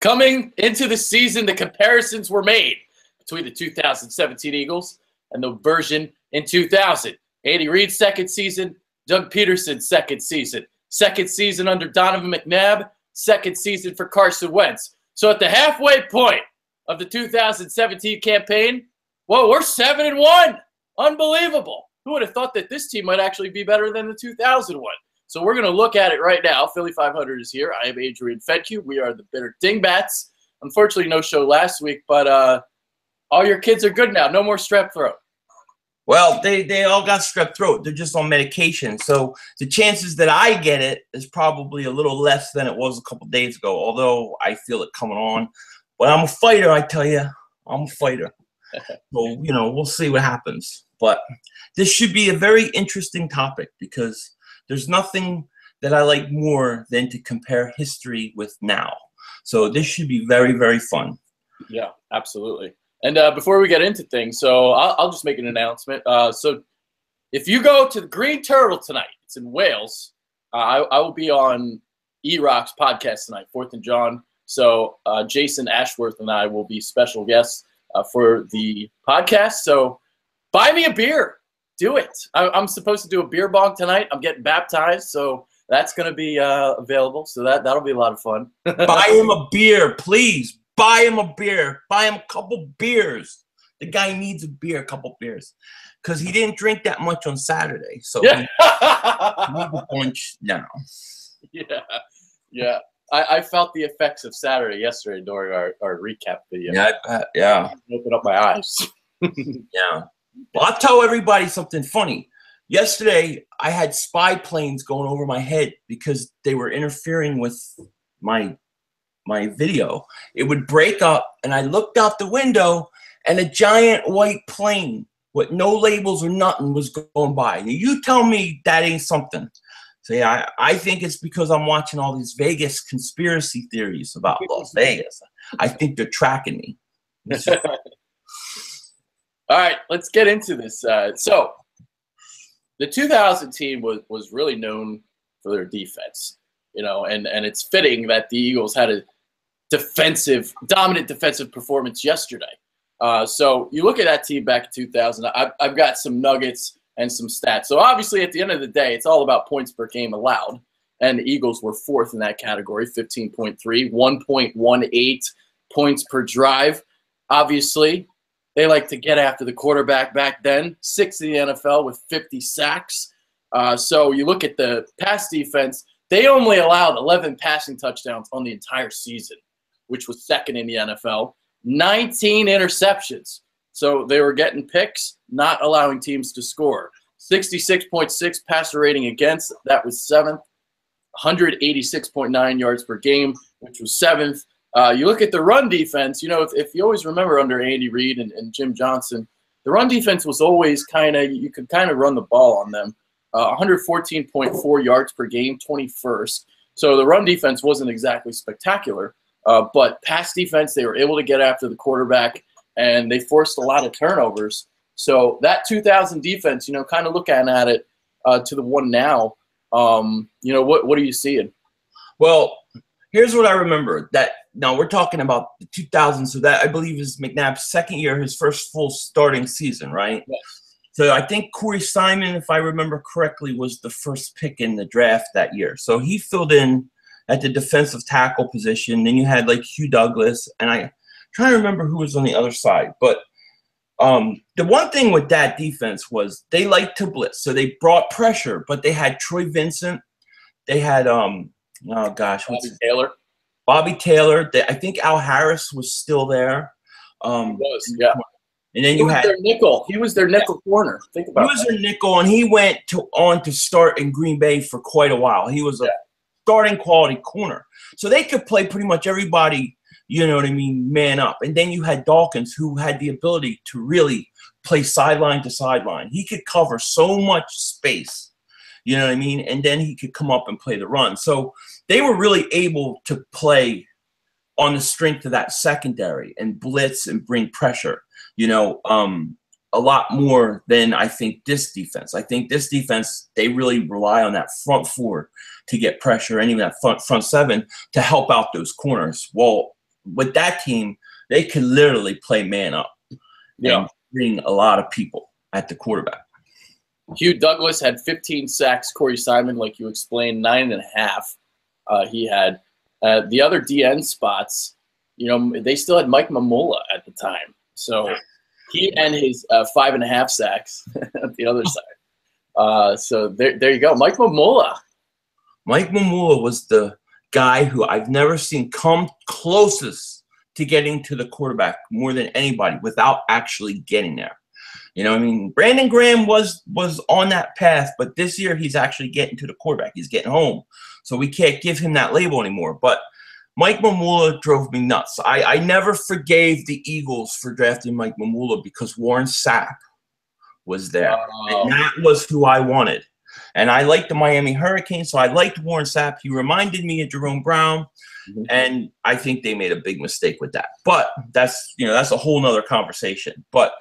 Coming into the season, the comparisons were made between the 2017 Eagles and the version in 2000. Andy Reid's second season, Doug Peterson's second season under Donovan McNabb, second season for Carson Wentz. So at the halfway point of the 2017 campaign, well, we're 7-1. Unbelievable. Who would have thought that this team might actually be better than the 2001? So we're going to look at it right now. Philly 500 is here. I am Adrian Fedke. We are the bitter Dingbats. Unfortunately, no show last week, but all your kids are good now. No more strep throat. Well, they all got strep throat. They're just on medication. So the chances that I get it is probably a little less than it was a couple days ago, although I feel it coming on. But I'm a fighter, I tell you. I'm a fighter. So, we'll see what happens. But this should be a very interesting topic because there's nothing that I like more than to compare history with now. So this should be very, very fun. Yeah, absolutely. And before we get into things, so I'll just make an announcement. So if you go to the Green Turtle tonight, it's in Wales, I will be on E-Rock's podcast tonight, Fourth and John. So Jason Ashworth and I will be special guests for the podcast. So buy me a beer. Do it. I'm supposed to do a beer bong tonight. I'm getting baptized, so that's going to be available. So that'll be a lot of fun. Buy him a beer, please. Buy him a beer. Buy him a couple beers. The guy needs a beer, a couple beers, because he didn't drink that much on Saturday. So he needs a bunch now. Yeah. I felt the effects of Saturday yesterday during our recap video. Yeah. Open up my eyes. Yeah. Well, I'll tell everybody something funny. Yesterday, I had spy planes going over my head because they were interfering with my video. It would break up, and I looked out the window, and a giant white plane with no labels or nothing was going by. Now, you tell me that ain't something. So, yeah, I think it's because I'm watching all these Vegas conspiracy theories about Las Vegas. I think they're tracking me. All right, let's get into this. So the 2000 team was really known for their defense, and it's fitting that the Eagles had a dominant defensive performance yesterday. So you look at that team back in 2000, I've got some nuggets and some stats. So obviously at the end of the day, it's all about points per game allowed, and the Eagles were fourth in that category, 15.3, 1.18 points per drive. Obviously, they like to get after the quarterback back then, sixth in the NFL with 50 sacks. So you look at the pass defense, they only allowed 11 passing touchdowns on the entire season, which was second in the NFL. 19 interceptions. So they were getting picks, not allowing teams to score. 66.6 passer rating against, that was seventh. 186.9 yards per game, which was seventh. You look at the run defense, if you always remember under Andy Reid and Jim Johnson, the run defense was always you could kind of run the ball on them. 114.4 yards per game, 21st. So the run defense wasn't exactly spectacular, but pass defense, they were able to get after the quarterback, and they forced a lot of turnovers. So that 2000 defense, kind of looking at it to the one now, what are you seeing? Well, here's what I remember. Now we're talking about the 2000s, so that I believe is McNabb's second year, his first full starting season, right? Yes. So I think Corey Simon, if I remember correctly, was the first pick in the draft that year. So he filled in at the defensive tackle position. Then you had like Hugh Douglas, and I'm trying to remember who was on the other side. But the one thing with that defense was they liked to blitz, so they brought pressure. But they had Troy Vincent, they had Bobby Taylor. I think Al Harris was still there. He was, yeah. And then you had their nickel. He was their nickel corner. Think about it. He was their nickel, and he went on to start in Green Bay for quite a while. He was a starting quality corner. So they could play pretty much everybody, man up. And then you had Dawkins, who had the ability to really play sideline to sideline. He could cover so much space, and then he could come up and play the run. So they were really able to play on the strength of that secondary and blitz and bring pressure, a lot more than I think this defense. I think this defense, they really rely on that front four to get pressure, and even that front seven to help out those corners. Well, with that team, they could literally play man up and bring a lot of people at the quarterback. Hugh Douglas had 15 sacks. Corey Simon, like you explained, 9.5. He had the other DN spots. You know, they still had Mike Mamula at the time, so he and his 5.5 sacks at the other side. So there you go, Mike Mamula. Mike Mamula was the guy who I've never seen come closest to getting to the quarterback more than anybody without actually getting there. You know what I mean? Brandon Graham was on that path, but this year he's actually getting to the quarterback. He's getting home. So we can't give him that label anymore. But Mike Mamula drove me nuts. I never forgave the Eagles for drafting Mike Mamula because Warren Sapp was there. And that was who I wanted. And I liked the Miami Hurricanes, so I liked Warren Sapp. He reminded me of Jerome Brown. And I think they made a big mistake with that. But that's a whole nother conversation. But,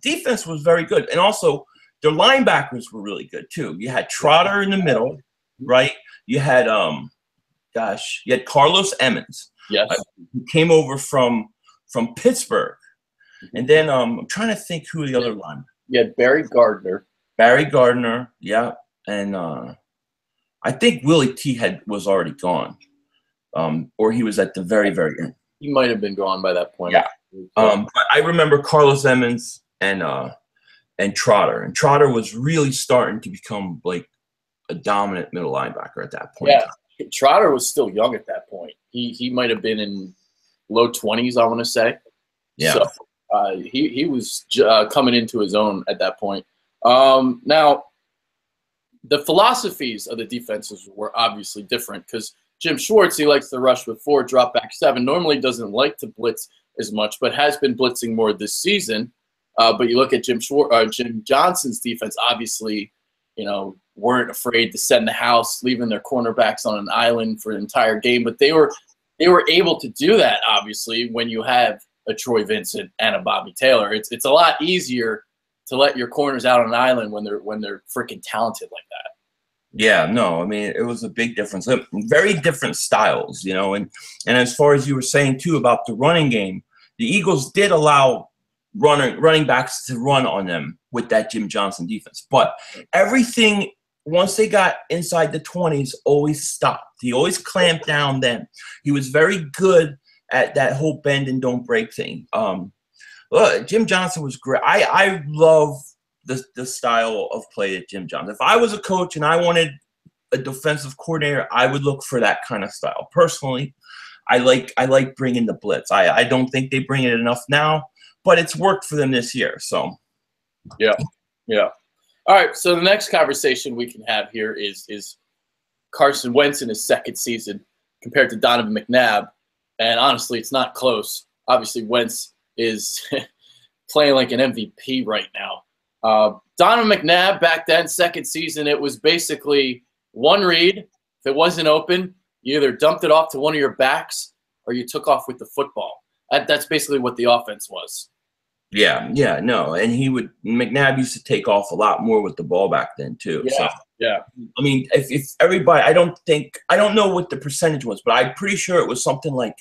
defense was very good. And also, their linebackers were really good, too. You had Trotter in the middle, right? You had, you had Carlos Emmons. Yes. Who came over from Pittsburgh. And then I'm trying to think who the other linebackers. You had Barry Gardner. Yeah. And I think Willie T was already gone. Or he was at the very, very end. He might have been gone by that point. Yeah. But I remember Carlos Emmons and Trotter. And Trotter was really starting to become like a dominant middle linebacker at that point. Yeah. Trotter was still young at that point. He might have been in low 20s, I want to say. Yeah. So he was coming into his own at that point. Now, the philosophies of the defenses were obviously different because Jim Schwartz, he likes to rush with 4, drop back 7. Normally doesn't like to blitz as much, but has been blitzing more this season. But you look at Jim Johnson's defense, obviously, weren't afraid to send the house, leaving their cornerbacks on an island for an entire game. But they were able to do that, obviously, when you have a Troy Vincent and a Bobby Taylor. It's a lot easier to let your corners out on an island when they're freaking talented like that. Yeah, no, I mean, it was a big difference. Very different styles, and as far as you were saying, too, about the running game, the Eagles did allow running backs to run on them with that Jim Johnson defense. But everything, once they got inside the 20s, always stopped. He always clamped down then. He was very good at that whole bend and don't break thing. Jim Johnson was great. I love the style of play that Jim Johnson. If I was a coach and I wanted a defensive coordinator, I would look for that kind of style. Personally, I like bringing the blitz. I don't think they bring it enough now, but it's worked for them this year. So, yeah. All right. So the next conversation we can have here is Carson Wentz in his second season compared to Donovan McNabb, and honestly, it's not close. Obviously, Wentz is playing like an MVP right now. Donovan McNabb back then, second season, it was basically one read. If it wasn't open, you either dumped it off to one of your backs or you took off with the football. That's basically what the offense was. Yeah, no. And McNabb used to take off a lot more with the ball back then too. Yeah. I mean, if everybody, I don't know what the percentage was, but I'm pretty sure it was something like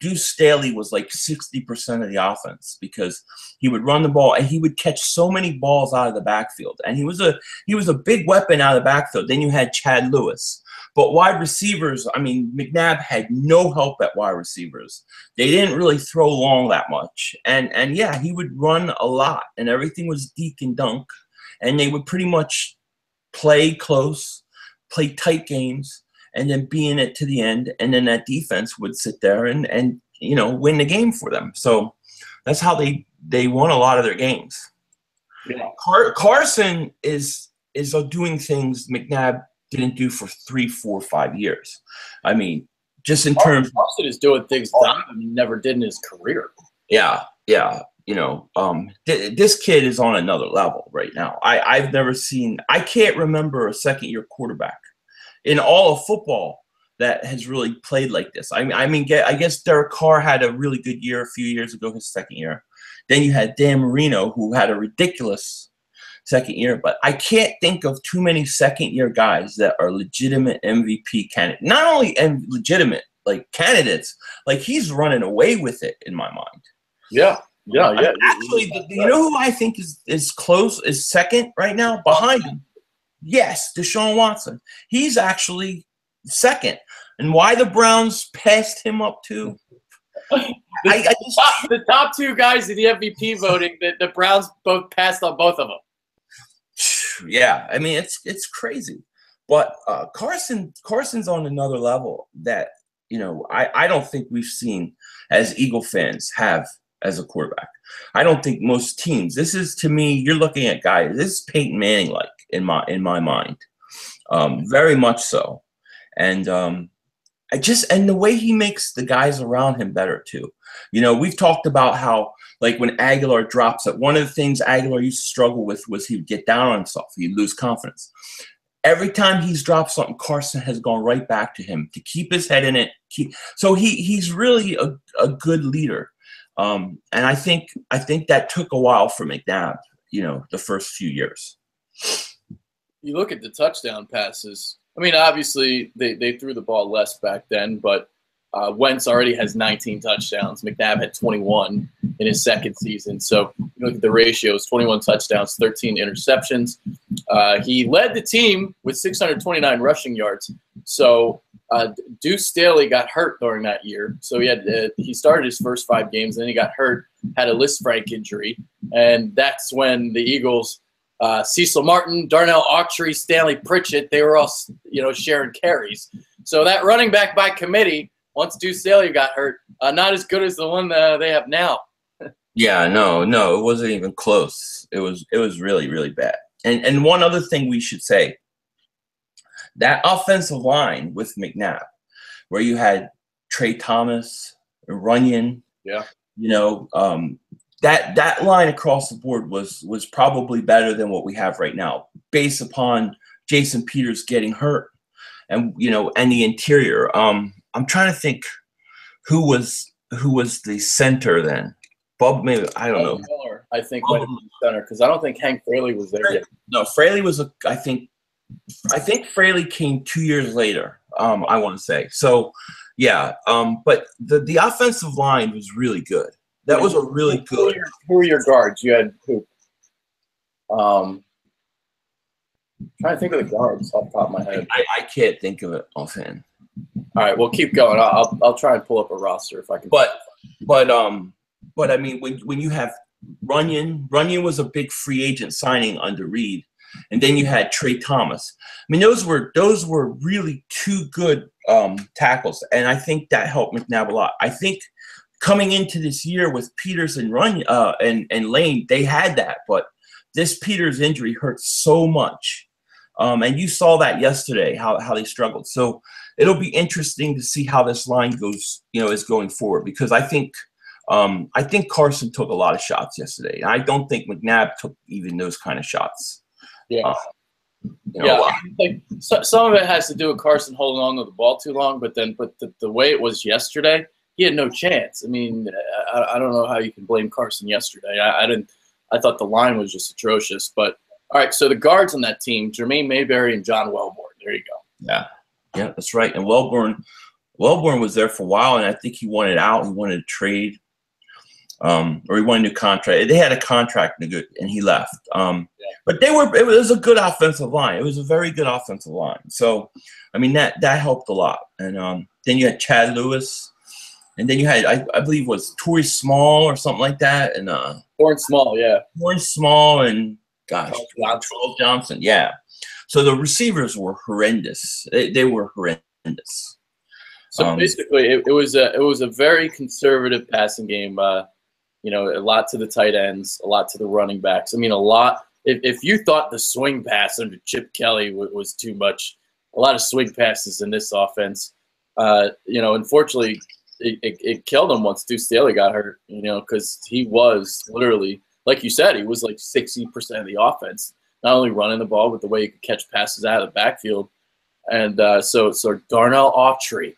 Deuce Staley was like 60% of the offense because he would run the ball and he would catch so many balls out of the backfield. And he was a big weapon out of the backfield. Then you had Chad Lewis. But wide receivers, I mean, McNabb had no help at wide receivers. They didn't really throw long that much. And yeah, he would run a lot and everything was deke and dunk. And they would pretty much play close, play tight games, and then be in it to the end. And then that defense would sit there and win the game for them. So that's how they won a lot of their games. Yeah. Carson is doing things McNabb didn't do for 3, 4, 5 years. I mean, just in terms. Carson is doing things Donovan never did in his career. Yeah. This kid is on another level right now. I've never seen. I can't remember a second-year quarterback in all of football that has really played like this. I guess Derek Carr had a really good year a few years ago, his second year. Then you had Dan Marino, who had a ridiculous second year. But I can't think of too many second-year guys that are legitimate MVP candidates. Not only legitimate, like candidates. Like he's running away with it in my mind. Yeah. Yeah. I mean, actually, you know who I think is close, is second right now behind him? Yes, Deshaun Watson. He's actually second. And why the Browns passed him up too? The top two guys in the MVP voting, the Browns both passed on both of them. Yeah, I mean it's crazy, but Carson's on another level that I don't think we've seen as Eagle fans have as a quarterback. I don't think most teams. This is, to me, you're looking at guys. This is Peyton Manning like in my mind, very much so, and and the way he makes the guys around him better too. We've talked about how, like, when Aguilar drops it, one of the things Aguilar used to struggle with was he would get down on himself. He'd lose confidence. Every time he's dropped something, Carson has gone right back to him to keep his head in it. So he's really a good leader. And I think that took a while for McNabb, the first few years. You look at the touchdown passes. I mean, obviously, they threw the ball less back then, but Wentz already has 19 touchdowns. McNabb had 21 in his second season. So you look at the ratios, 21 touchdowns, 13 interceptions. He led the team with 629 rushing yards. So Deuce Staley got hurt during that year. So he started his first 5 games, then he got hurt, had a Lisfranc injury. And that's when the Eagles, Cecil Martin, Darnell Autry, Stanley Pritchett, they were all sharing carries. So that running back by committee, once Deuce Staley got hurt, not as good as the one they have now. Yeah, no, it wasn't even close. It was really, really bad. And one other thing we should say, that offensive line with McNabb, where you had Trey Thomas, Runyon, that line across the board was probably better than what we have right now, based upon Jason Peters getting hurt, and the interior. I'm trying to think who was the center then. Bob, maybe, I don't know. Miller, I think, went to the center, because I don't think Hank Fraley was there yet. No, Fraley was I think Fraley came 2 years later. I want to say. So, yeah. But the offensive line was really good. That was a really good. Who were your guards? You had who? Trying to think of the guards off the top of my head. I can't think of it offhand. All right, well, keep going. I'll try and pull up a roster if I can. But I mean, when you have Runyon was a big free agent signing under Reed, and then you had Trey Thomas. I mean, those were really 2 good tackles, and I think that helped McNabb a lot. I think coming into this year with Peters and Runyon and Lane, they had that, but this Peters injury hurt so much, and you saw that yesterday how they struggled. So it'll be interesting to see how this line goes, is going forward, because I think Carson took a lot of shots yesterday. I don't think McNabb took even those kind of shots. Yeah. I think some of it has to do with Carson holding on to the ball too long, but the way it was yesterday, he had no chance. I mean, I don't know how you can blame Carson yesterday. I thought the line was just atrocious. But all right, so the guards on that team, Jermaine Mayberry and John Welborn. There you go. Yeah, that's right. And Welborn was there for a while, and I think he wanted out. He wanted to trade. Or he wanted a new contract. They had a contract and he left. But it was a good offensive line. It was a very good offensive line. So, I mean, that helped a lot. And then you had Chad Lewis, and then you had, I believe it was Torrey Small or something like that. And Torrey Small, yeah. Torrey Small and, Charles Johnson, yeah. So the receivers were horrendous. They were horrendous. So basically, it was a very conservative passing game. A lot to the tight ends, a lot to the running backs. I mean, a lot. If you thought the swing pass under Chip Kelly was too much, a lot of swing passes in this offense. Unfortunately, it killed him once Deuce Staley got hurt. Because he was literally, like you said, he was like 60% of the offense. Not only running the ball, but the way he could catch passes out of the backfield. And so Darnell Autry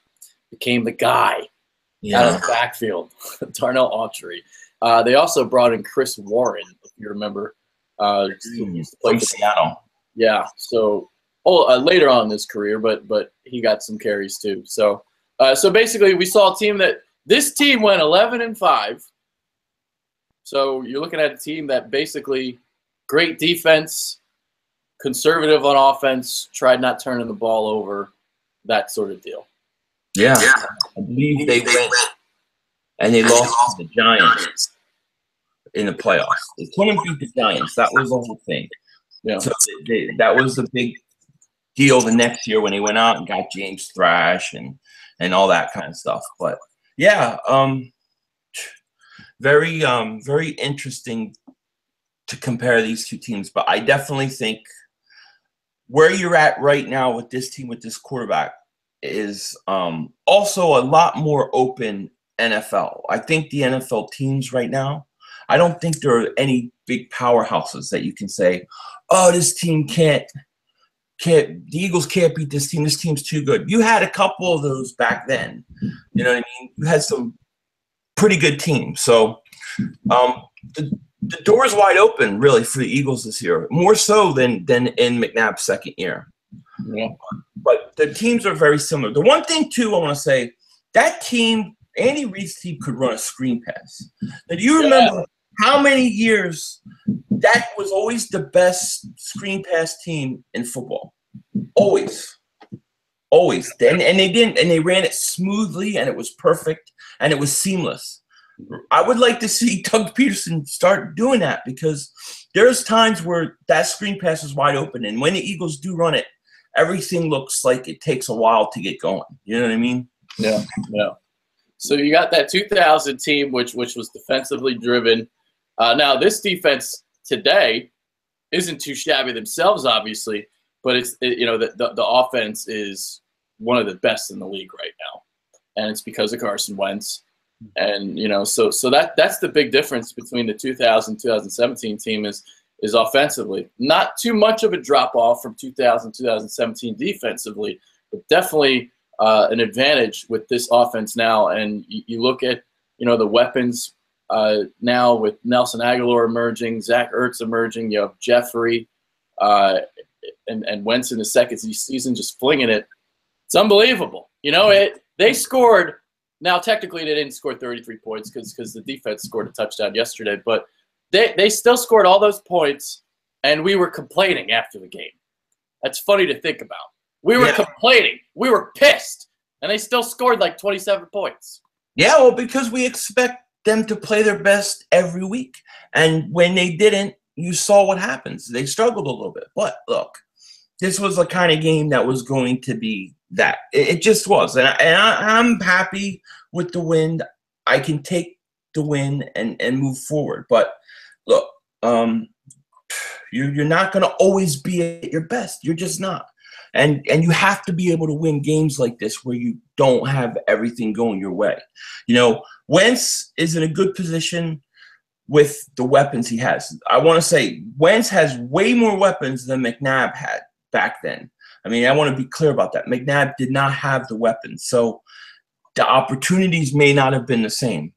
became the guy out of the backfield. Darnell Autry. They also brought in Chris Warren, if you remember. From Seattle. Yeah. So later on in his career, but he got some carries too. So So basically, we saw a team this team went 11-5. So you're looking at a team that basically great defense, conservative on offense, tried not turning the ball over, that sort of deal. Yeah. I believe they went and they lost to the Giants in the playoffs. They couldn't beat the Giants. That was the whole thing. Yeah. So that was the big deal the next year when they went out and got James Thrash and all that kind of stuff. But yeah, very interesting to compare these two teams. But I definitely think where you're at right now with this team, with this quarterback, is also a lot more open NFL. I think the NFL teams right now, I don't think there are any big powerhouses that you can say, oh, this team can't the Eagles can't beat this team. This team's too good. You had a couple of those back then. You know what I mean? You had some pretty good teams. So the door is wide open, really, for the Eagles this year, more so than in McNabb's second year. Yeah. But the teams are very similar. The one thing, too, I want to say, that team, Andy Reid's team, could run a screen pass. Now, do you remember how many years that was always the best screen pass team in football? Always. And they ran it smoothly, and it was perfect, and it was seamless. I would like to see Doug Peterson start doing that, because there's times where that screen pass is wide open, and when the Eagles do run it, everything looks like it takes a while to get going. You know what I mean? Yeah. So you got that 2000 team, which was defensively driven. Now this defense today isn't too shabby themselves, obviously, but the offense is one of the best in the league right now, and it's because of Carson Wentz. And so that's the big difference between the 2017 team is offensively. Not too much of a drop off from 2017 defensively, but definitely an advantage with this offense now. And you look at the weapons now with Nelson Aguilar emerging, Zach Ertz emerging. You have Jeffrey and Wentz in the second season just flinging it. It's unbelievable. They scored. Now, technically, they didn't score 33 points because the defense scored a touchdown yesterday, but they still scored all those points, and we were complaining after the game. That's funny to think about. We were complaining. We were pissed, and they still scored like 27 points. Yeah, well, because we expect them to play their best every week, and when they didn't, you saw what happens. They struggled a little bit, but look, this was a kind of game that was going to be that. It just was. And I'm happy with the win. I can take the win and move forward. But look, you're not going to always be at your best. You're just not. And you have to be able to win games like this where you don't have everything going your way. Wentz is in a good position with the weapons he has. I want to say Wentz has way more weapons than McNabb had back then. I mean, I want to be clear about that. McNabb did not have the weapons, so the opportunities may not have been the same.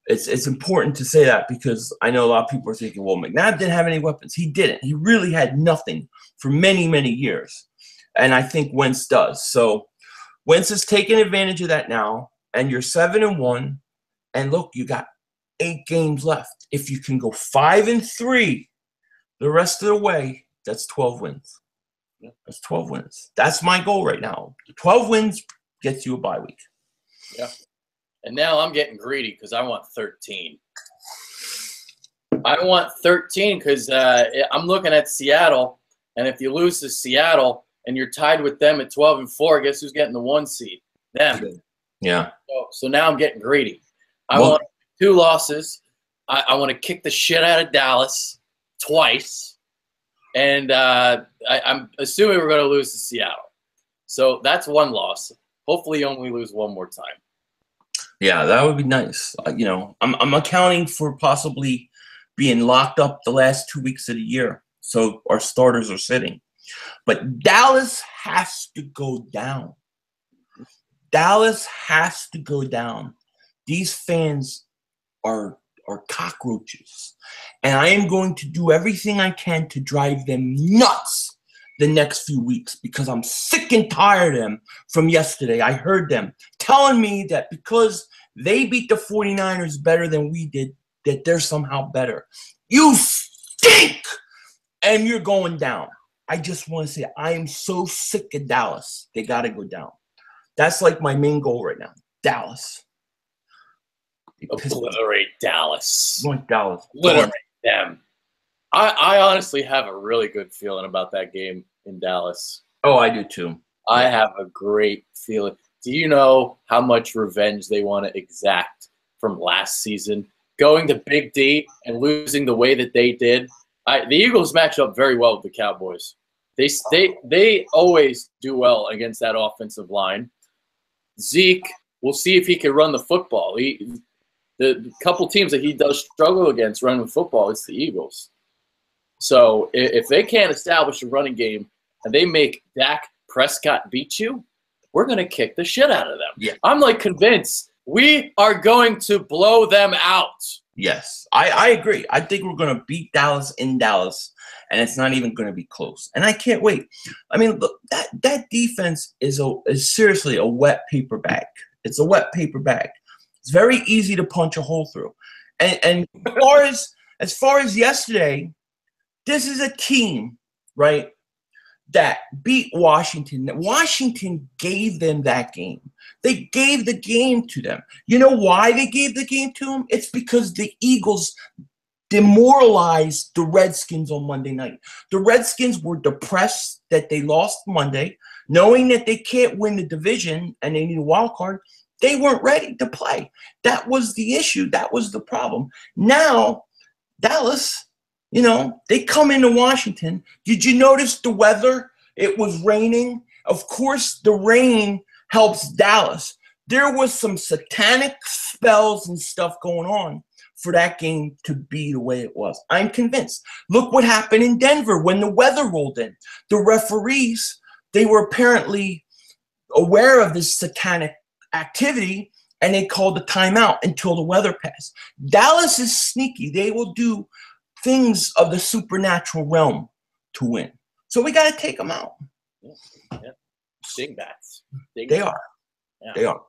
It's important to say that, because I know a lot of people are thinking, well, McNabb didn't have any weapons. He didn't. He really had nothing for many, many years, and I think Wentz does. So Wentz is taking advantage of that now, and you're 7-1, and look, you got 8 games left. If you can go 5-3 the rest of the way, that's 12 wins. That's 12 wins. That's my goal right now. 12 wins gets you a bye week. Yeah. And now I'm getting greedy because I want 13. I want 13 because I'm looking at Seattle, and if you lose to Seattle and you're tied with them at 12-4, guess who's getting the 1 seed? Them. Yeah. So now I'm getting greedy. I want 2 losses. I want to kick the shit out of Dallas twice. And I'm assuming we're going to lose to Seattle. So that's 1 loss. Hopefully only lose 1 more time. Yeah, that would be nice. I'm accounting for possibly being locked up the last 2 weeks of the year. So our starters are sitting. But Dallas has to go down. Dallas has to go down. These fans are cockroaches. And I am going to do everything I can to drive them nuts the next few weeks because I'm sick and tired of them from yesterday. I heard them telling me that because they beat the 49ers better than we did, that they're somehow better. You stink! And you're going down. I just want to say I am so sick of Dallas. They got to go down. That's like my main goal right now. Dallas. Obliterate Dallas. I want Dallas. Obliterate them. I honestly have a really good feeling about that game in Dallas. Oh, I do too. I have a great feeling. Do you know how much revenge they want to exact from last season? Going to Big D and losing the way that they did. The Eagles match up very well with the Cowboys. They always do well against that offensive line. Zeke, we'll see if he can run the football. The couple teams that he does struggle against running the football, it's the Eagles. So if they can't establish a running game and they make Dak Prescott beat you, we're going to kick the shit out of them. Yeah. I'm like convinced we are going to blow them out. Yes, I agree. I think we're going to beat Dallas in Dallas, and it's not even going to be close. And I can't wait. I mean, look, that defense is seriously a wet paper bag. It's a wet paper bag. It's very easy to punch a hole through. And as far as yesterday, this is a team, right, that beat Washington. Washington gave them that game. They gave the game to them. You know why they gave the game to them? It's because the Eagles demoralized the Redskins on Monday night. The Redskins were depressed that they lost Monday, knowing that they can't win the division and they need a wild card. They weren't ready to play. That was the issue. That was the problem. Now, Dallas, you know, they come into Washington. Did you notice the weather? It was raining. Of course, the rain helps Dallas. There was some satanic spells and stuff going on for that game to be the way it was. I'm convinced. Look what happened in Denver when the weather rolled in. The referees, they were apparently aware of this satanic activity, and they called the timeout until the weather passed. Dallas is sneaky. They will do things of the supernatural realm to win. So we got to take them out. Yeah. Dingbats. They are. Yeah. They are.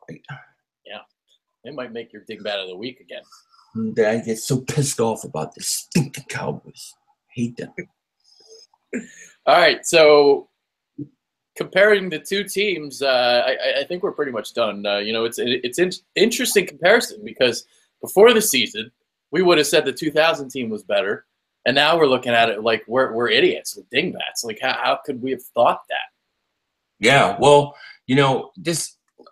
Yeah. They might make your Dingbat of the week again. I get so pissed off about this stinking Cowboys. Hate them. All right. So comparing the two teams, I think we're pretty much done. You know, it's an interesting comparison because before the season, we would have said the 2000 team was better. And now we're looking at it like we're idiots with Dingbats. Like, how could we have thought that? Yeah, well, you know,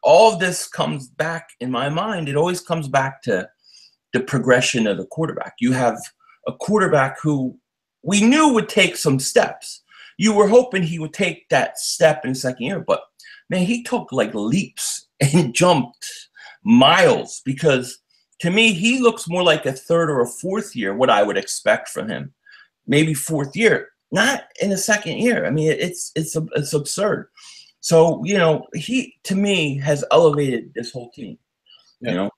all of this comes back in my mind. It always comes back to the progression of the quarterback. You have a quarterback who we knew would take some steps. You were hoping he would take that step in the second year, but man, he took like leaps and jumped miles because to me, he looks more like a third or a fourth year, what I would expect from him. Maybe fourth year, not in the second year. I mean, it's absurd. So, you know, he, to me, has elevated this whole team, you know,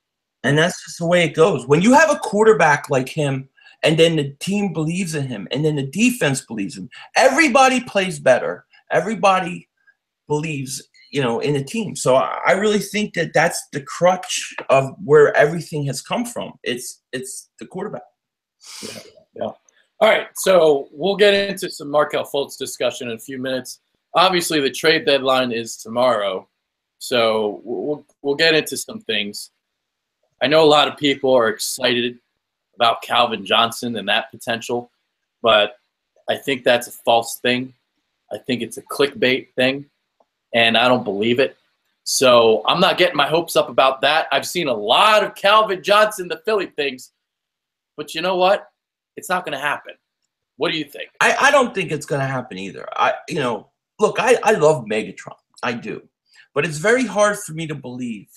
and that's just the way it goes. When you have a quarterback like him and then the team believes in him and then the defense believes in him, everybody plays better. Everybody believes, you know, in the team. So I really think that that's the crutch of where everything has come from. It's the quarterback. Yeah. All right. So we'll get into some Markelle Fultz discussion in a few minutes. Obviously, the trade deadline is tomorrow, so we'll get into some things. I know a lot of people are excited about Calvin Johnson and that potential, but I think that's a false thing. I think it's a clickbait thing, and I don't believe it. So I'm not getting my hopes up about that. I've seen a lot of Calvin Johnson, the Philly things, but you know what? It's not going to happen. What do you think? I don't think it's going to happen either. Look, I love Megatron. I do. But it's very hard for me to believe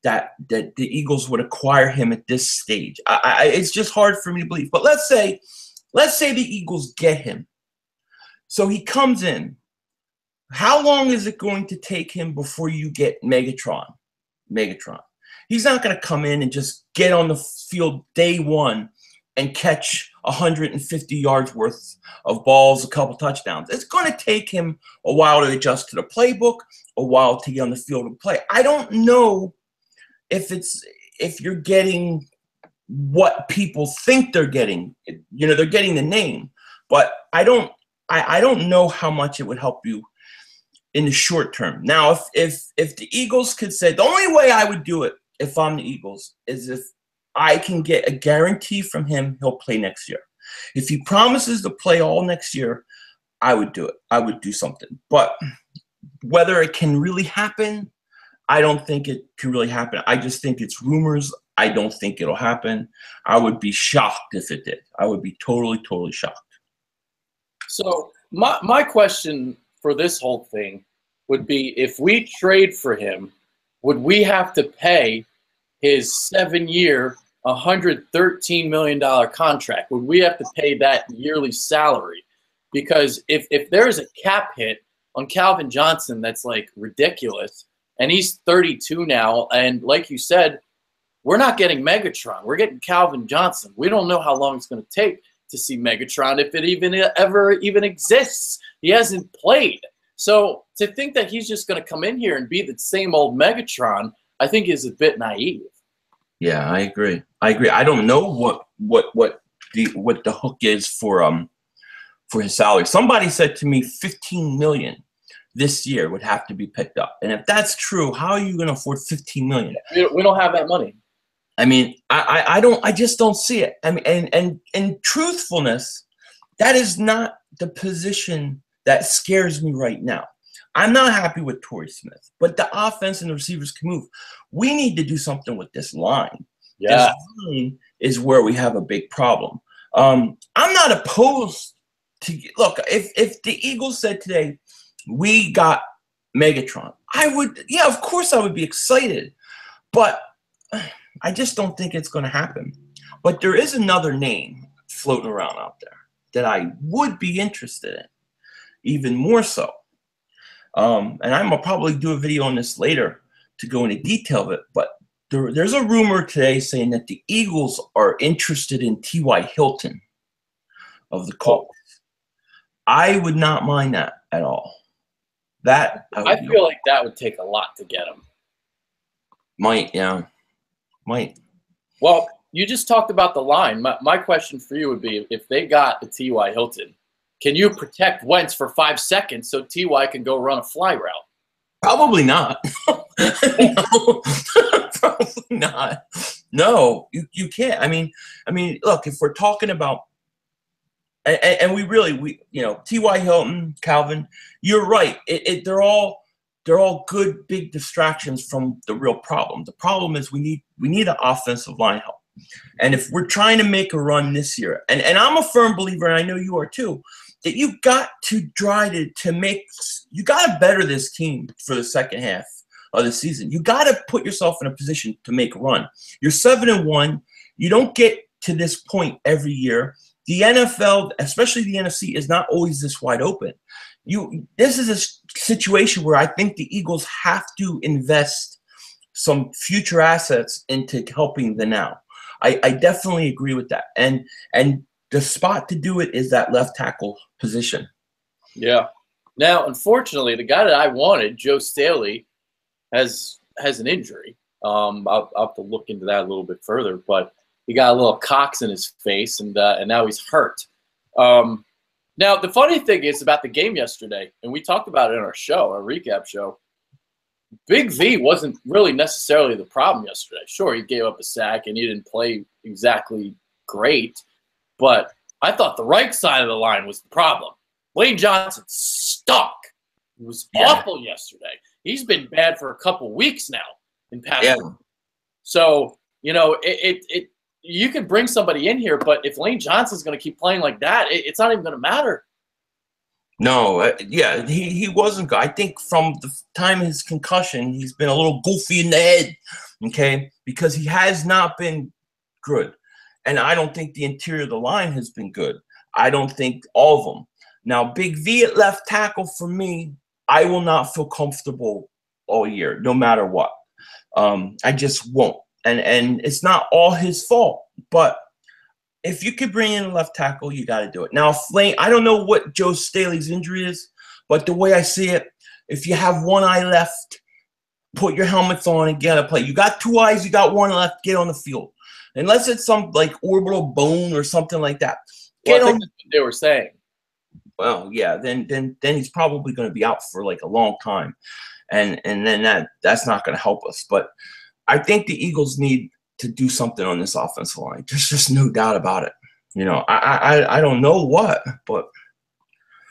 that the Eagles would acquire him at this stage. It's just hard for me to believe. But let's say the Eagles get him. So he comes in. How long is it going to take him before you get Megatron? He's not going to come in and just get on the field day one and catch 150 yards worth of balls, a couple touchdowns. It's going to take him a while to adjust to the playbook, a while to get on the field and play. I don't know if you're getting what people think they're getting. You know, they're getting the name, but I don't know how much it would help you in the short term. Now, if the Eagles could say, the only way I would do it if I'm the Eagles is if I can get a guarantee from him he'll play next year. If he promises to play all next year, I would do it. I would do something. But whether it can really happen, I don't think it can really happen. I just think it's rumors. I don't think it'll happen. I would be shocked if it did. I would be totally, totally shocked. So my question for this whole thing would be, if we trade for him, would we have to pay his 7-year, $113 million contract? Would we have to pay that yearly salary? Because if there's a cap hit on Calvin Johnson that's like ridiculous, and he's 32 now, and like you said, we're not getting Megatron. We're getting Calvin Johnson. We don't know how long it's going to take to see Megatron, if it ever exists. He hasn't played. So to think that he's just going to come in here and be the same old Megatron, I think is a bit naive. Yeah, I agree. I don't know what the hook is for his salary. Somebody said to me $15 million this year would have to be picked up. And if that's true, how are you going to afford $15 million? We don't have that money. I mean, I just don't see it. I mean, and in truthfulness, that is not the position that scares me right now. I'm not happy with Torrey Smith, but the offense and the receivers can move. We need to do something with this line. Yeah. This line is where we have a big problem. I'm not opposed to – look, if the Eagles said today, we got Megatron, I would – yeah, of course I would be excited. But I just don't think it's going to happen. But there is another name floating around out there that I would be interested in, even more so. And I'm going to probably do a video on this later to go into detail of it. But there's a rumor today saying that the Eagles are interested in T.Y. Hilton of the Colts. I would not mind that at all. I feel like that would take a lot to get him. Might. Well, you just talked about the line. My question for you would be, if they got the T.Y. Hilton, can you protect Wentz for 5 seconds so T.Y. can go run a fly route? Probably not. No, probably not. No, you can't. I mean, look, if we're talking about, and we T.Y. Hilton, Calvin, you're right. They're all good big distractions from the real problem. The problem is we need an offensive line help. And if we're trying to make a run this year, and I'm a firm believer, and I know you are too, that you got to try you got to better this team for the second half of the season. You got to put yourself in a position to make a run. You're 7-1. You don't get to this point every year. The NFL, especially the NFC, is not always this wide open. This is a situation where I think the Eagles have to invest some future assets into helping the now. I definitely agree with that. And the spot to do it is that left tackle position. Yeah. Now, unfortunately, the guy that I wanted, Joe Staley, has an injury. I'll have to look into that a little bit further, but he got a little cox in his face, and now he's hurt. Now, the funny thing is about the game yesterday, and we talked about it in our recap show, Big V wasn't really necessarily the problem yesterday. Sure, he gave up a sack, and he didn't play exactly great, but I thought the right side of the line was the problem. Lane Johnson stunk. He was awful yesterday. He's been bad for a couple weeks now in pass. Yeah. So, you can bring somebody in here, but if Lane Johnson's going to keep playing like that, it's not even going to matter. No, he wasn't good. I think from the time of his concussion, he's been a little goofy in the head, okay, because he has not been good. And I don't think the interior of the line has been good. I don't think all of them. Now, Big V at left tackle, for me, I will not feel comfortable all year, no matter what. I just won't. And it's not all his fault, but if you could bring in a left tackle, you got to do it. Now, I don't know what Joe Staley's injury is, but the way I see it, if you have one eye left, put your helmets on and get a play. You got two eyes, you got one left, get on the field. Unless it's some like orbital bone or something like that. Well, I think that's what they were saying. Well, yeah, then he's probably going to be out for like a long time, and then that's not going to help us. But I think the Eagles need to do something on this offensive line. There's just no doubt about it. You know, I don't know what, but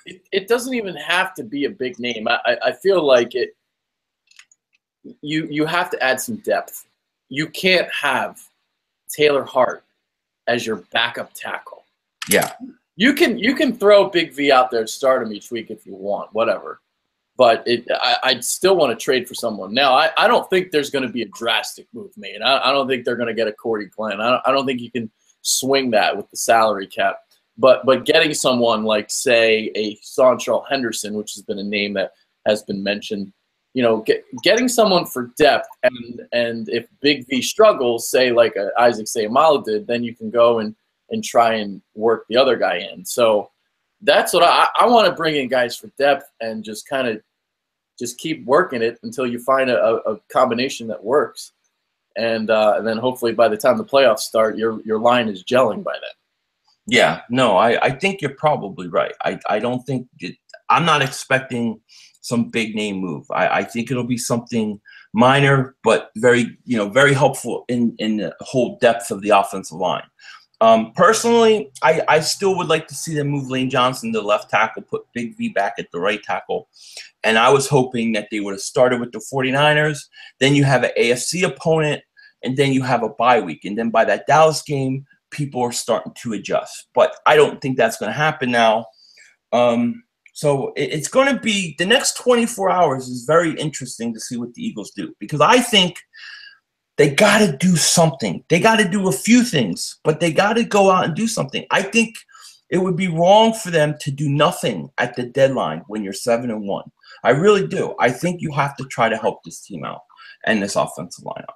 it doesn't even have to be a big name. I feel like it. You have to add some depth. You can't have Taylor Hart as your backup tackle. Yeah. You can throw Big V out there, start him each week if you want, whatever. But I'd still want to trade for someone. Now, I don't think there's going to be a drastic move made. I don't think they're going to get a Cordy Glenn. I don't think you can swing that with the salary cap. But getting someone like, say, a Sontrell Henderson, which has been a name that has been mentioned, you know, getting someone for depth, and if Big V struggles, say like Isaac Seumalo did, then you can go and try and work the other guy in. So that's what I want to bring in, guys, for depth, and just kind of just keep working it until you find a combination that works. And then hopefully by the time the playoffs start, your line is gelling by then. Yeah, no, I think you're probably right. I don't think I'm not expecting some big name move. I think it'll be something minor, but very helpful in the whole depth of the offensive line. Personally, I still would like to see them move Lane Johnson to left tackle, put Big V back at the right tackle. And I was hoping that they would have started with the 49ers. Then you have an AFC opponent, and then you have a bye week. And then by that Dallas game, people are starting to adjust. But I don't think that's going to happen now. So it's going to be – the next 24 hours is very interesting to see what the Eagles do, because I think – they got to do something. They got to do a few things, but they got to go out and do something. I think it would be wrong for them to do nothing at the deadline when you're 7-1. I really do. I think you have to try to help this team out and this offensive lineup.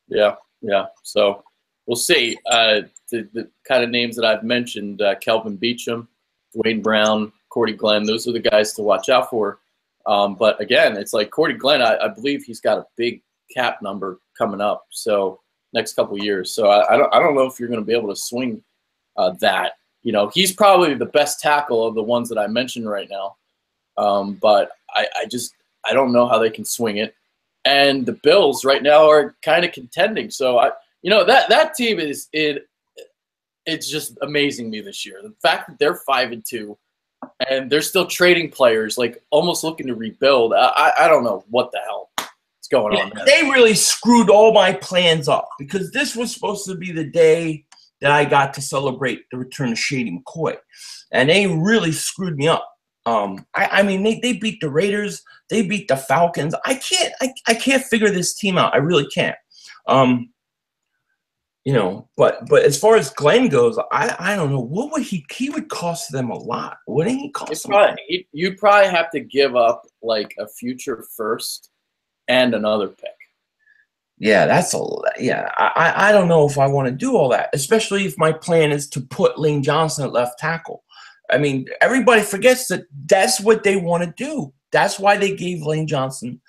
Yeah. So we'll see. The kind of names that I've mentioned, Kelvin Beachum, Dwayne Brown, Cordy Glenn, those are the guys to watch out for. But, again, it's like Cordy Glenn, I believe he's got a big cap number coming up, so next couple of years. So I don't know if you're going to be able to swing that. You know, he's probably the best tackle of the ones that I mentioned right now. But I don't know how they can swing it. And the Bills right now are kind of contending. So that team it's just amazing me this year. The fact that they're 5-2 and they're still trading players, like almost looking to rebuild. I don't know what the hell going on there. They really screwed all my plans up, because this was supposed to be the day that I got to celebrate the return of Shady McCoy, and they really screwed me up. I mean, they beat the Raiders, they beat the Falcons. I can't figure this team out. I really can't. But as far as Glenn goes, I don't know. What would he would cost them a lot? Wouldn't he cost them? You'd probably have to give up like a future first and another pick. Yeah, I don't know if I want to do all that, especially if my plan is to put Lane Johnson at left tackle. I mean, everybody forgets that that's what they want to do. That's why they gave Lane Johnson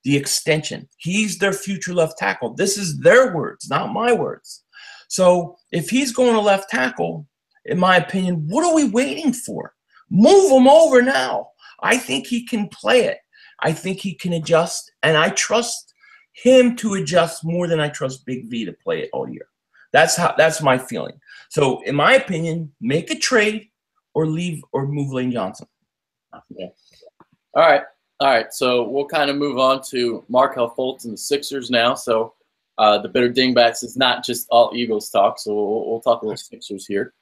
the extension. He's their future left tackle. This is their words, not my words. So if he's going to left tackle, in my opinion, what are we waiting for? Move him over now. I think he can play it. I think he can adjust, and I trust him to adjust more than I trust Big V to play it all year. That's my feeling. So, in my opinion, make a trade or leave or move Lane Johnson. Okay. All right. So we'll kind of move on to Markelle Fultz and the Sixers now. So the Bitter Dingbats is not just all Eagles talk. So we'll talk a little Sixers here.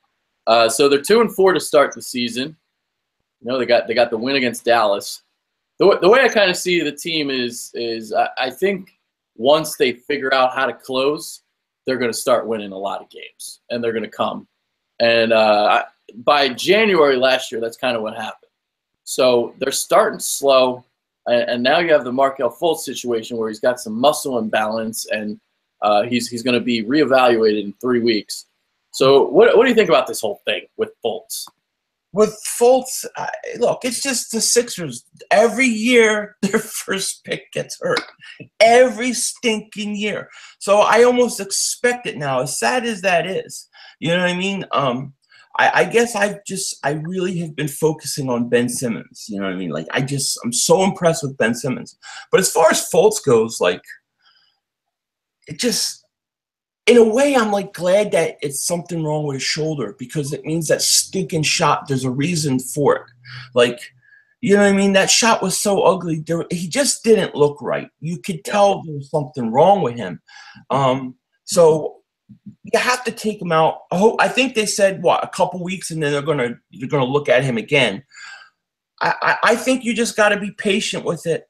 So they're 2-4 to start the season. You know, they got the win against Dallas. The way I kind of see the team is I think once they figure out how to close, they're going to start winning a lot of games, and they're going to come. And by January last year, that's kind of what happened. So they're starting slow, and now you have the Markelle Fultz situation where he's got some muscle imbalance, and he's going to be reevaluated in 3 weeks. So what do you think about this whole thing with Fultz? With Fultz, look, it's just the Sixers. Every year, their first pick gets hurt. Every stinking year. So I almost expect it now, as sad as that is. You know what I mean? I guess I really have been focusing on Ben Simmons. You know what I mean? Like, I'm so impressed with Ben Simmons. But as far as Fultz goes, like, it just, in a way, I'm like glad that it's something wrong with his shoulder, because it means that stinking shot, there's a reason for it. Like, you know what I mean? That shot was so ugly. He just didn't look right. You could tell there was something wrong with him. So you have to take him out. I think they said, what, a couple weeks, and then they're gonna look at him again. I think you just got to be patient with it.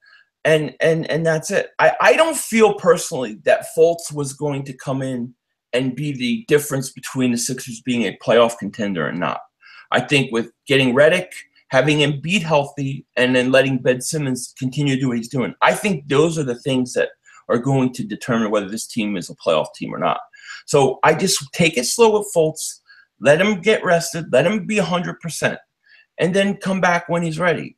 And that's it. I don't feel personally that Fultz was going to come in and be the difference between the Sixers being a playoff contender or not. I think with getting Redick, having Embiid healthy, and then letting Ben Simmons continue to do what he's doing, I think those are the things that are going to determine whether this team is a playoff team or not. So I just take it slow with Fultz, let him get rested, let him be 100%, and then come back when he's ready.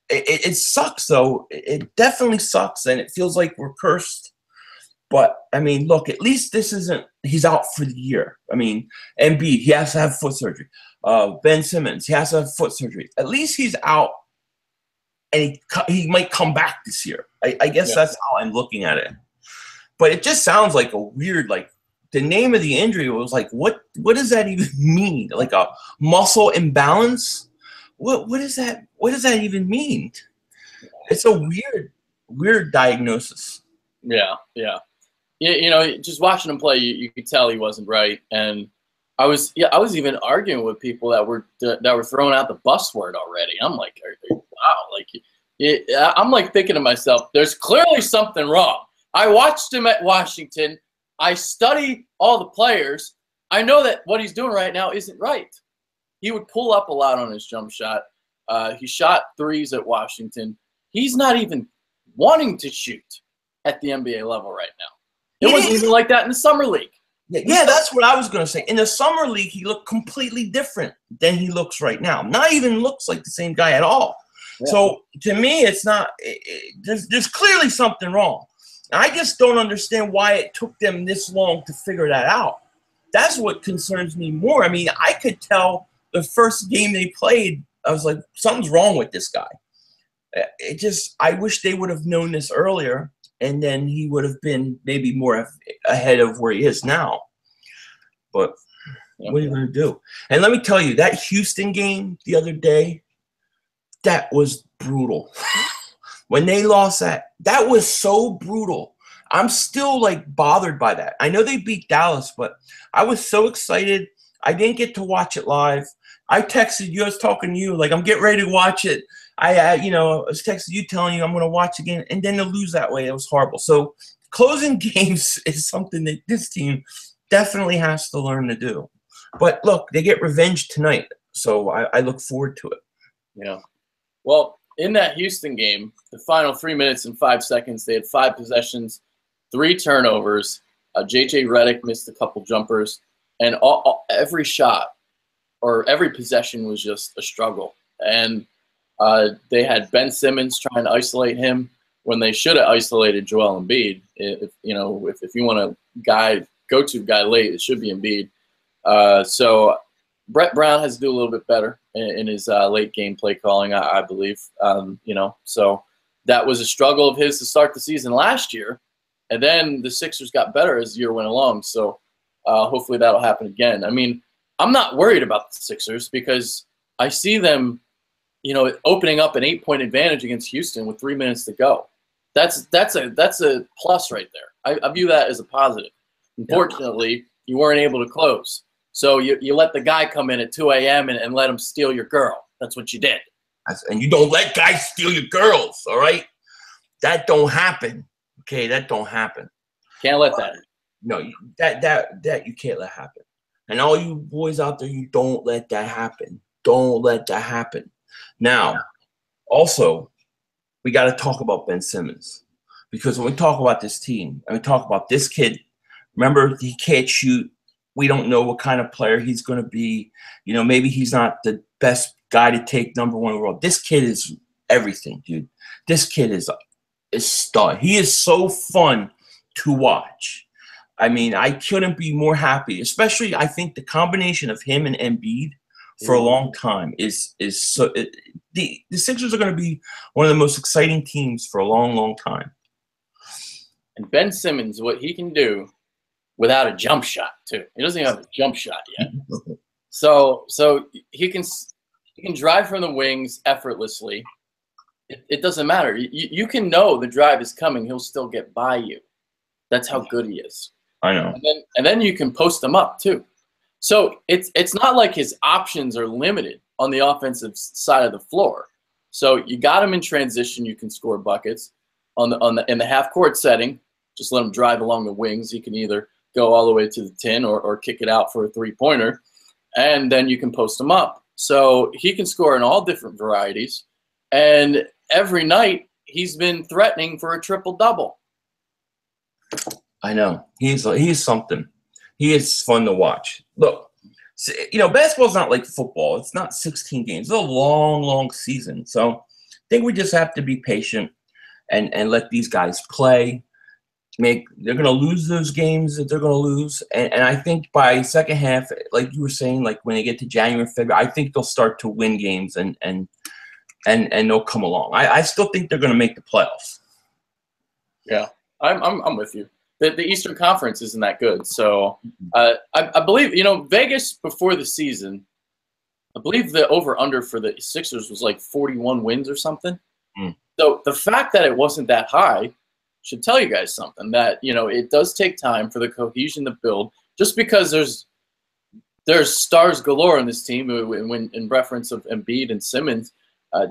It sucks, though. It definitely sucks, and it feels like we're cursed. But, I mean, look, at least this isn't – he's out for the year. I mean, Embiid, he has to have foot surgery. Ben Simmons, he has to have foot surgery. At least he's out, and he might come back this year. I guess that's how I'm looking at it. But it just sounds like a weird – like, the name of the injury was like, what does that even mean? Like a muscle imbalance? What does that even mean? It's a weird diagnosis. Yeah. You know, just watching him play, you could tell he wasn't right. And I was even arguing with people that were throwing out the bus word already. I'm like, wow, like, I'm like thinking to myself, there's clearly something wrong. I watched him at Washington. I study all the players. I know that what he's doing right now isn't right. He would pull up a lot on his jump shot. He shot threes at Washington. He's not even wanting to shoot at the NBA level right now. It wasn't even like that in the summer league. Yeah, that's what I was going to say. In the summer league, he looked completely different than he looks right now. Not even looks like the same guy at all. Yeah. So to me, it's not. There's clearly something wrong. I just don't understand why it took them this long to figure that out. That's what concerns me more. I mean, I could tell the first game they played, I was like, something's wrong with this guy. I wish they would have known this earlier, and then he would have been maybe more ahead of where he is now. But what are you going to do? And let me tell you, that Houston game the other day, that was brutal. When they lost that was so brutal. I'm still, like, bothered by that. I know they beat Dallas, but I was so excited. I didn't get to watch it live. I texted you. I was talking to you. Like, I'm getting ready to watch it. I was texting you telling you I'm going to watch again. And then to lose that way, it was horrible. So closing games is something that this team definitely has to learn to do. But, look, they get revenge tonight. So I look forward to it. Yeah. Well, in that Houston game, the final 3 minutes and 5 seconds, they had 5 possessions, 3 turnovers. J.J. Redick missed a couple jumpers. And every shot or every possession was just a struggle. And they had Ben Simmons trying to isolate him when they should have isolated Joel Embiid. If you want a go-to guy late, it should be Embiid. So Brett Brown has to do a little bit better in his late game play calling, I believe. So that was a struggle of his to start the season last year. And then the Sixers got better as the year went along. So hopefully that'll happen again. I mean, I'm not worried about the Sixers because I see them, opening up an 8-point advantage against Houston with 3 minutes to go. That's a plus right there. I view that as a positive. Unfortunately, you weren't able to close. So you let the guy come in at 2 a.m. and let him steal your girl. That's what you did. And you don't let guys steal your girls, all right? That don't happen. Okay, that don't happen. Can't let that. No, that you can't let happen. And all you boys out there, you don't let that happen. Don't let that happen. Now, also, we got to talk about Ben Simmons. Because when we talk about this team, and we talk about this kid, remember, he can't shoot we don't know what kind of player he's going to be. You know, maybe he's not the best guy to take #1 in the world. This kid is everything, dude. This kid is stud. He is so fun to watch. I mean, I couldn't be more happy. Especially, I think the combination of him and Embiid for a long time is so. The Sixers are going to be one of the most exciting teams for a long, long time. And Ben Simmons, what he can do without a jump shot too. He doesn't even have a jump shot yet. So he can drive from the wings effortlessly. It doesn't matter. You can know the drive is coming. He'll still get by you. That's how good he is. I know. And then you can post him up too. So it's not like his options are limited on the offensive side of the floor. So you got him in transition. You can score buckets in the half court setting. Just let him drive along the wings. He can either go all the way to the 10 or kick it out for a 3-pointer, and then you can post him up. So he can score in all different varieties. And every night he's been threatening for a triple-double. I know. He's something. He is fun to watch. Look, you know, basketball's not like football. It's not 16 games. It's a long, long season. So I think we just have to be patient and let these guys play. They're going to lose those games that they're going to lose. And I think by second half, like you were saying, like when they get to January, February, I think they'll start to win games and they'll come along. I still think they're going to make the playoffs. Yeah, I'm with you. The Eastern Conference isn't that good. So I believe, you know, Vegas before the season, I believe the over-under for the Sixers was like 41 wins or something. So the fact that it wasn't that high should tell you guys something, that, you know, it does take time for the cohesion to build. Just because there's stars galore in this team, when in reference of Embiid and Simmons,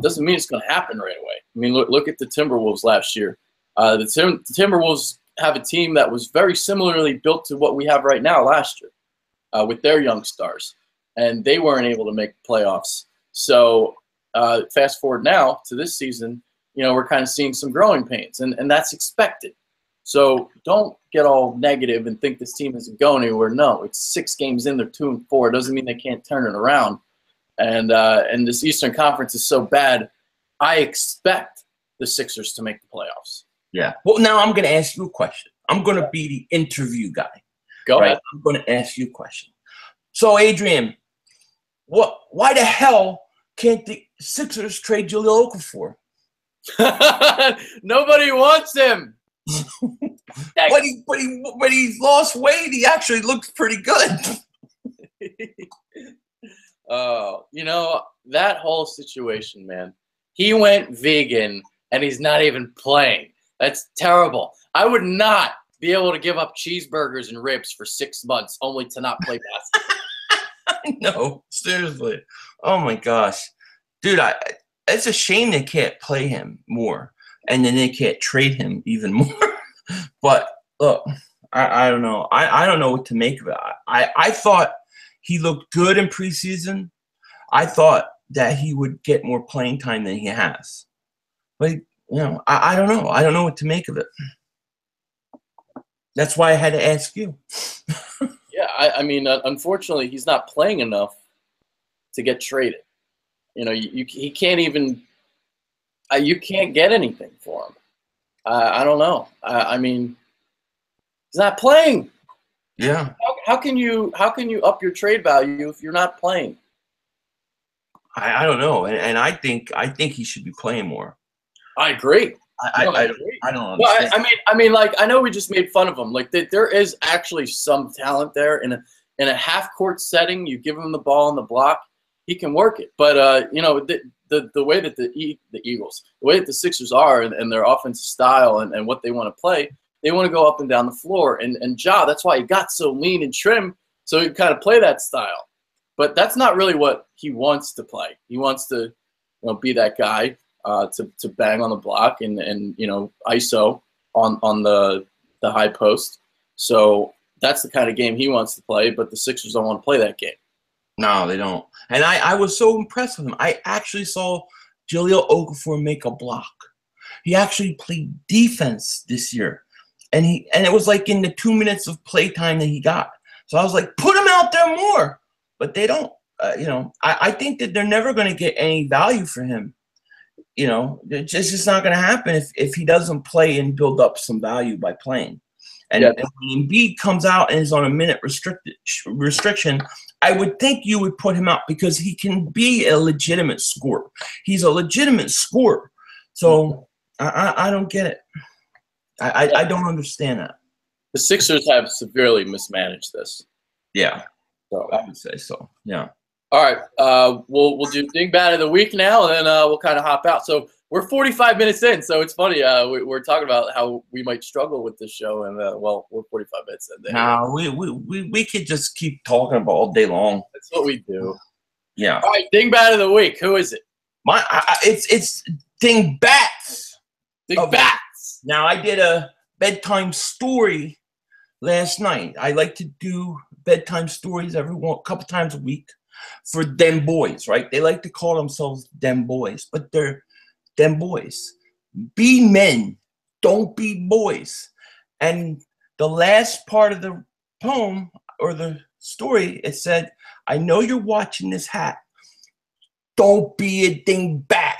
doesn't mean it's going to happen right away. I mean, look at the Timberwolves last year. The Timberwolves have a team that was very similarly built to what we have right now last year with their young stars, and they weren't able to make playoffs. So fast forward now to this season, you know, we're kind of seeing some growing pains, and that's expected. So don't get all negative and think this team isn't going anywhere. No, it's 6 games in, they're 2-4. It doesn't mean they can't turn it around. And this Eastern Conference is so bad, I expect the Sixers to make the playoffs. Yeah. Well, now I'm going to ask you a question. I'm going to be the interview guy. Go ahead. I'm going to ask you a question. So, Adrian, why the hell can't the Sixers trade Jahlil Okafor? Nobody wants him. But he's lost weight. He actually looks pretty good. You know, that whole situation, man. He went vegan, and he's not even playing. That's terrible. I would not be able to give up cheeseburgers and ribs for 6 months only to not play basketball. I know. Seriously. Oh, my gosh. Dude, it's a shame they can't play him more, and then they can't trade him even more. But, look, I don't know. I don't know what to make of it. I thought he looked good in preseason. I thought that he would get more playing time than he has. But, you know, I don't know. I don't know what to make of it. That's why I had to ask you. Yeah, I mean, unfortunately, he's not playing enough to get traded. You know, he can't even you can't get anything for him. I don't know. I mean, he's not playing. Yeah. How can you up your trade value if you're not playing? I don't know, and I think he should be playing more. I agree. I don't understand. Well, I mean, like, I know we just made fun of him. Like, there is actually some talent there in a half court setting. You give him the ball on the block, he can work it. But you know, the way that the Eagles, the way that the Sixers are, and their offensive style and what they want to play, they want to go up and down the floor. And Ja, that's why he got so lean and trim, so he kind of play that style. But that's not really what he wants to play. He wants to, you know, be that guy to bang on the block and you know, ISO on the high post. So that's the kind of game he wants to play. But the Sixers don't want to play that game. No, they don't. And I was so impressed with him. I actually saw Jahlil Okafor make a block. He actually played defense this year, and it was like in the 2 minutes of playtime that he got. So I was like, put him out there more. But they don't. I think that they're never going to get any value for him. It's just not going to happen if he doesn't play and build up some value by playing. And when Embiid comes out and is on a minute restriction, I would think you would put him out because he can be a legitimate scorer. He's a legitimate scorer. So I don't get it. I don't understand that. The Sixers have severely mismanaged this. Yeah, so I would say so. Yeah. All right, we'll do Dingbat of the week now, and then we'll kind of hop out. So we're 45 minutes in, so it's funny. We're talking about how we might struggle with this show, and we're 45 minutes in. No, we could just keep talking about all day long. That's what we do. Yeah. All right, Dingbat of the week. Who is it? It's Dingbats. Dingbats. Now I did a bedtime story last night. I like to do bedtime stories couple times a week for them boys, right? They like to call themselves them boys, but they're them boys. Be men, don't be boys. And the last part of the poem or the story, it said, I know you're watching this hat. Don't be a dingbat.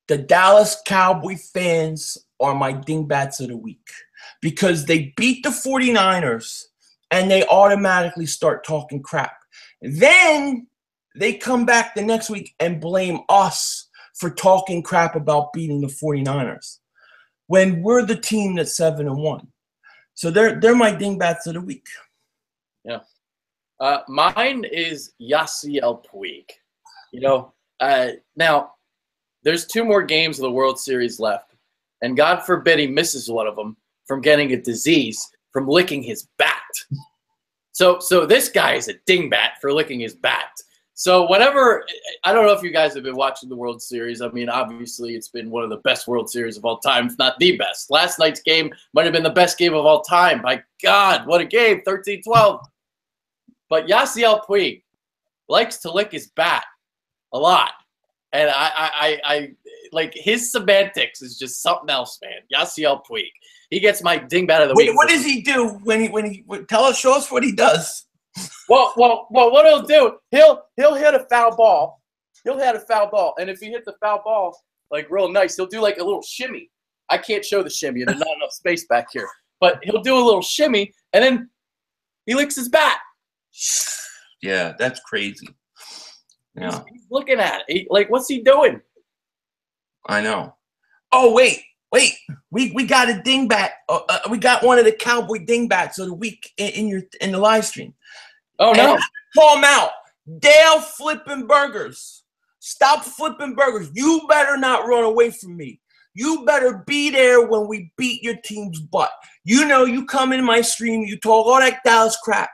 The Dallas Cowboy fans are my dingbats of the week because they beat the 49ers and they automatically start talking crap. Then they come back the next week and blame us for talking crap about beating the 49ers when we're the team that's 7-1. So they're my dingbats of the week. Yeah. Mine is Yasiel Puig. Now there's 2 more games of the World Series left, and God forbid he misses one of them from getting a disease from licking his bat. So this guy is a dingbat for licking his bat. So whatever, I don't know if you guys have been watching the World Series. I mean, obviously it's been one of the best World Series of all time, if not the best. Last night's game might have been the best game of all time. My God, what a game, 13-12. But Yasiel Puig likes to lick his bat a lot. And I like his semantics is just something else, man. Yasiel Puig. He gets my dingbat of the week. What does he do when he show us what he does? Well, what he'll do, he'll hit a foul ball. He'll hit a foul ball, and if he hits the foul ball like real nice, he'll do like a little shimmy. I can't show the shimmy. There's not enough space back here. But he'll do a little shimmy, and then he licks his bat. Yeah, that's crazy. Yeah. He's looking at it. What's he doing? I know. Oh, wait. We got a dingbat. We got one of the Cowboy dingbats of the week in the live stream. Oh, no. And call him out. Dale flipping burgers. Stop flipping burgers. You better not run away from me. You better be there when we beat your team's butt. You come in my stream, you talk all that Dallas crap.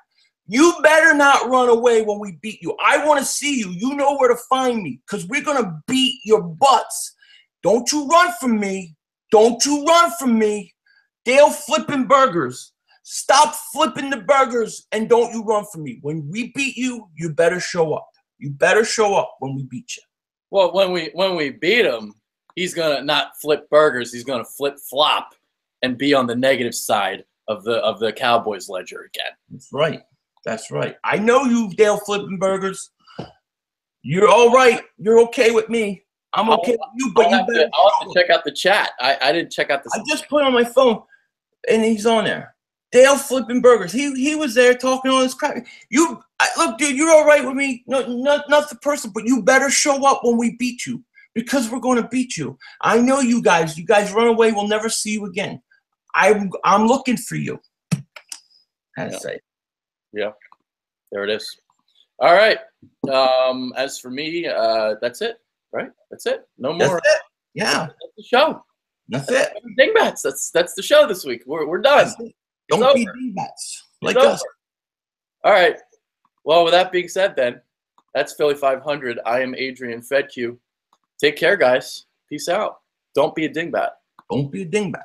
You better not run away when we beat you. I want to see you. You know where to find me because we're going to beat your butts. Don't you run from me. Don't you run from me. Dale flipping burgers. Stop flipping the burgers and don't you run from me. When we beat you, you better show up. You better show up when we beat you. Well, when we beat him, he's going to not flip burgers. He's going to flip flop and be on the negative side of the Cowboys ledger again. That's right. That's right. I know you, Dale flipping burgers. You're all right. You're okay with me. I'm okay with you, but I'll have to check out the chat. I didn't check out the. I just put it on my phone, and he's on there. Dale flipping burgers. He was there talking all this crap. Look, dude, you're all right with me. No, not the person, but you better show up when we beat you because we're going to beat you. I know you guys. You guys run away. We'll never see you again. I'm looking for you. How to say? Yeah, there it is. All right. As for me, that's it. Right? That's it. No more. That's it. Yeah. That's the show. That's it. Dingbats. That's the show this week. We're done. Don't be dingbats like us. All right. Well, with that being said, then that's Philly 500. I am Adrian Fedq. Take care, guys. Peace out. Don't be a dingbat. Don't be a dingbat.